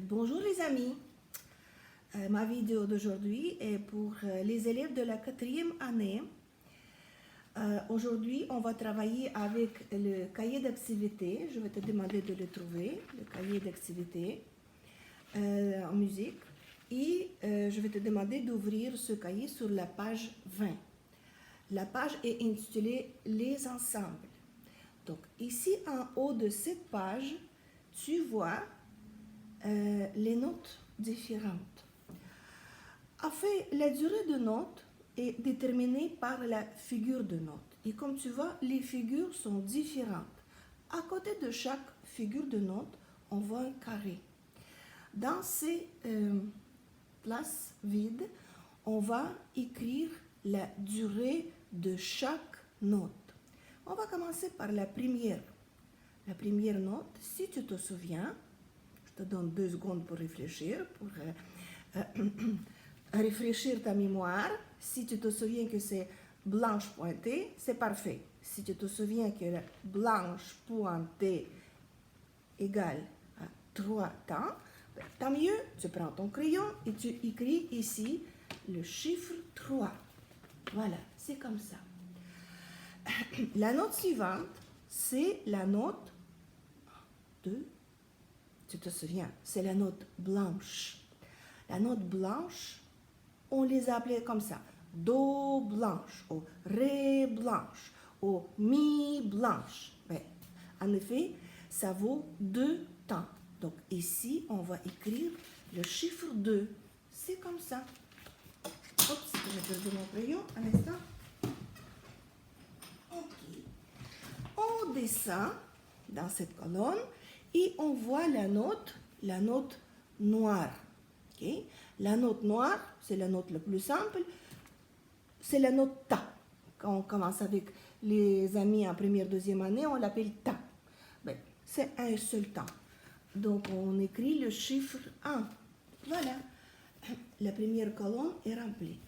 Bonjour les amis, ma vidéo d'aujourd'hui est pour les élèves de la 4e année. Aujourd'hui, on va travailler avec le cahier d'activité. Je vais te demander de le trouver, le cahier d'activité en musique. Et je vais te demander d'ouvrir ce cahier sur la page 20. La page est intitulée « Les ensembles ». Donc ici, en haut de cette page, tu vois les notes différentes. En fait, la durée de notes est déterminée par la figure de note. Et comme tu vois, les figures sont différentes. À côté de chaque figure de note, on voit un carré. Dans ces places vides, on va écrire la durée de chaque note. On va commencer par la première. La première note, si tu te souviens, je te donne 2 secondes pour réfléchir, pour réfléchir ta mémoire. Si tu te souviens que c'est blanche pointée, c'est parfait. Si tu te souviens que la blanche pointée égale à 3 temps, tant mieux, tu prends ton crayon et tu écris ici le chiffre 3. Voilà, c'est comme ça. La note suivante, c'est la note 2. Tu te souviens, c'est la note blanche. La note blanche, on les appelait comme ça. Do blanche, ou ré blanche, ou mi blanche. Ben, en effet, ça vaut 2 temps. Donc ici, on va écrire le chiffre 2. C'est comme ça. Oups, j'ai perdu mon crayon, un instant. Ok. On descend dans cette colonne et on voit la note noire. Okay? La note noire, c'est la note la plus simple, c'est la note Ta. Quand on commence avec les amis en première, deuxième année, on l'appelle Ta. Ben, c'est un seul temps. Donc, on écrit le chiffre 1. Voilà. La première colonne est remplie.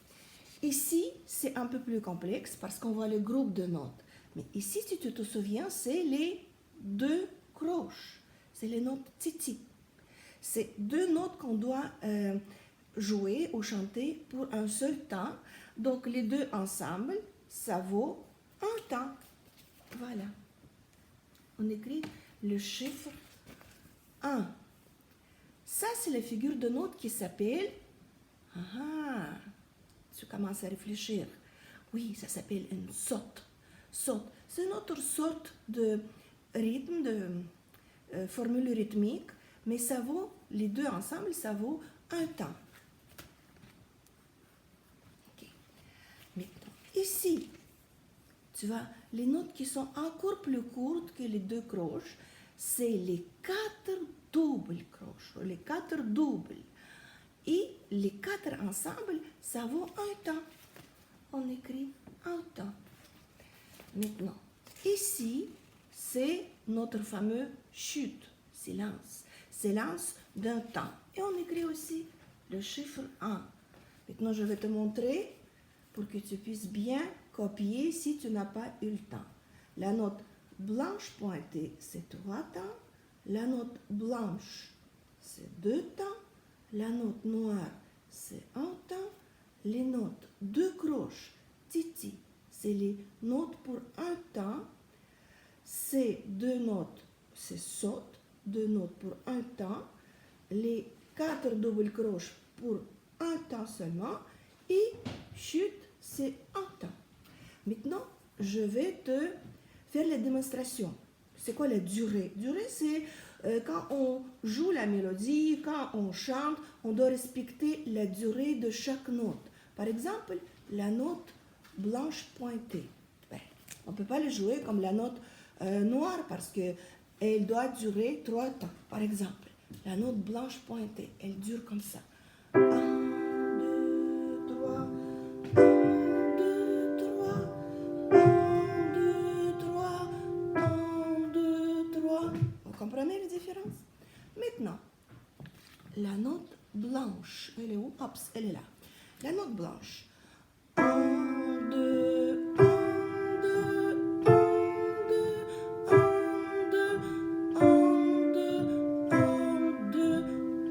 Ici, c'est un peu plus complexe parce qu'on voit le groupe de notes. Mais ici, si tu te souviens, c'est les 2 croches. C'est les notes titi. C'est 2 notes qu'on doit jouer ou chanter pour un seul temps. Donc, les 2 ensemble, ça vaut un temps. Voilà. On écrit le chiffre 1. Ça, c'est la figure de note qui s'appelle... tu commences à réfléchir. Oui, ça s'appelle une saute. Saute. C'est une autre sorte de rythme, de formule rythmique, mais ça vaut, les 2 ensemble, ça vaut un temps. Okay. Maintenant, ici, tu vois, les notes qui sont encore plus courtes que les 2 croches, c'est les 4 doubles croches, les 4 doubles. Et les 4 ensemble, ça vaut un temps. On écrit un temps. Maintenant, ici, c'est notre fameux chute, silence. Silence d'un temps. Et on écrit aussi le chiffre 1. Maintenant, je vais te montrer pour que tu puisses bien copier si tu n'as pas eu le temps. La note blanche pointée, c'est 3 temps. La note blanche, c'est 2 temps. La note noire, c'est un temps. Les notes 2 croches, titi, c'est les notes pour un temps. Ces 2 notes, c'est saute, 2 notes pour un temps. Les 4 doubles croches pour un temps seulement. Et chute, c'est un temps. Maintenant, je vais te faire la démonstration. C'est quoi la durée? Durée, c'est quand on joue la mélodie, quand on chante, on doit respecter la durée de chaque note. Par exemple, la note blanche pointée. Ben, on ne peut pas le jouer comme la note noire parce qu'elle doit durer 3 temps. Par exemple, la note blanche pointée, elle dure comme ça. 1, 2, 3, 1, 2, 3, 1, 2, 3, 1, 2, 3. Vous comprenez les différences? Maintenant, la note blanche, elle est où? Hop, elle est là. La note blanche. 1, 2, 1, 2, 1, 2, 1, 2, 1, 2, 1, 2,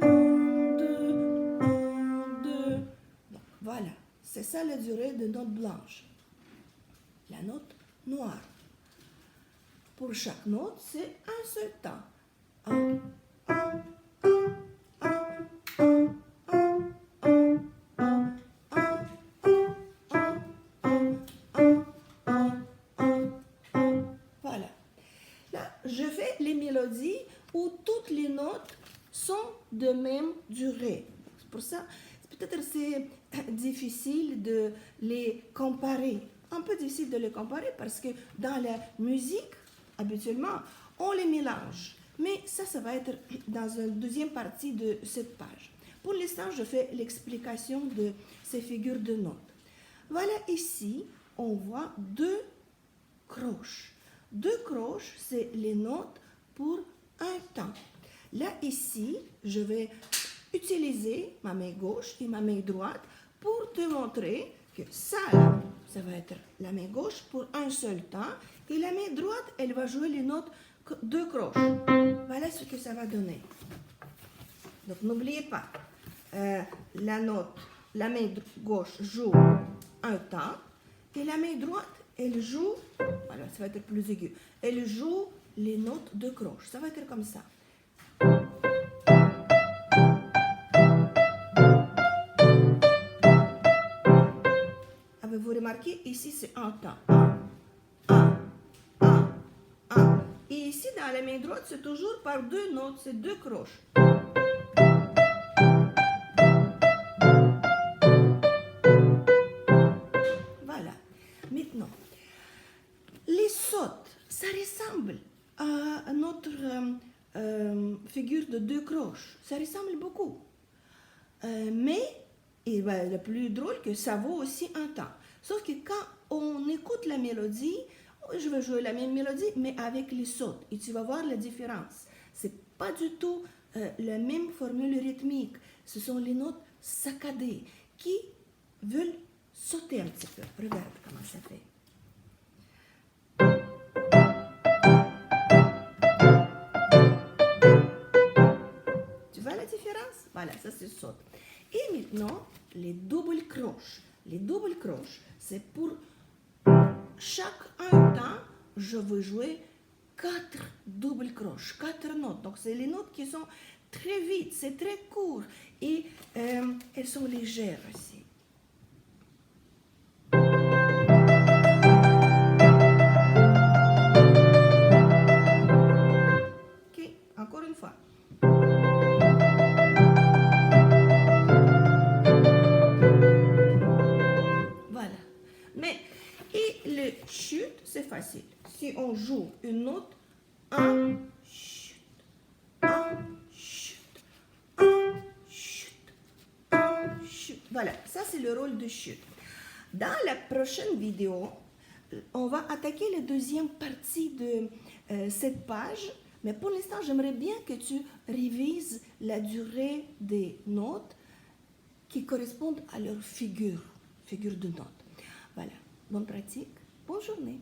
c'est ça la durée de note blanche. La note noire. Pour chaque note, c'est un seul temps. Un, un, voilà. Là, je fais les mélodies où toutes les notes sont de même durée. C'est pour ça, peut-être c'est difficile de les comparer. Un peu difficile de les comparer parce que dans la musique, habituellement, on les mélange. Mais ça va être dans une deuxième partie de cette page. Pour l'instant, je fais l'explication de ces figures de notes. Voilà, ici, on voit deux croches. Deux croches, c'est les notes pour un temps. Là, ici, je vais utiliser ma main gauche et ma main droite pour te montrer que ça, là, ça va être la main gauche pour un seul temps. Et la main droite, elle va jouer les notes deux croches. Voilà ce que ça va donner. Donc, n'oubliez pas, la main gauche joue un temps et la main droite, elle joue, voilà, ça va être plus aigu, elle joue les notes de croche. Ça va être comme ça. Avez-vous remarqué, ici c'est un temps. Un. Et ici, dans la main droite, c'est toujours par deux notes, c'est deux croches. Voilà. Maintenant, les sautes, ça ressemble à notre figure de deux croches. Ça ressemble beaucoup. Mais, et ben, le plus drôle que ça vaut aussi un temps. Sauf que quand on écoute la mélodie, je vais jouer la même mélodie, mais avec les sautes. Et tu vas voir la différence. C'est pas du tout la même formule rythmique. Ce sont les notes saccadées qui veulent sauter un petit peu. Regarde comment ça fait. Tu vois la différence? Voilà, ça se saute. Et maintenant, les doubles croches. Les doubles croches, c'est pour chaque un temps, je vais jouer 4 doubles croches, 4 notes. Donc, c'est les notes qui sont très vite, c'est très court. Et elles sont légères aussi. Ok, encore une fois. Voilà. Mais, et le chute, c'est facile. Si on joue une note, un, chute, un, chute, un, chute, un, chute. Voilà, ça c'est le rôle de chute. Dans la prochaine vidéo, on va attaquer la deuxième partie de cette page. Mais pour l'instant, j'aimerais bien que tu révises la durée des notes qui correspondent à leur figure de notes. Voilà, bonne pratique, bonne journée.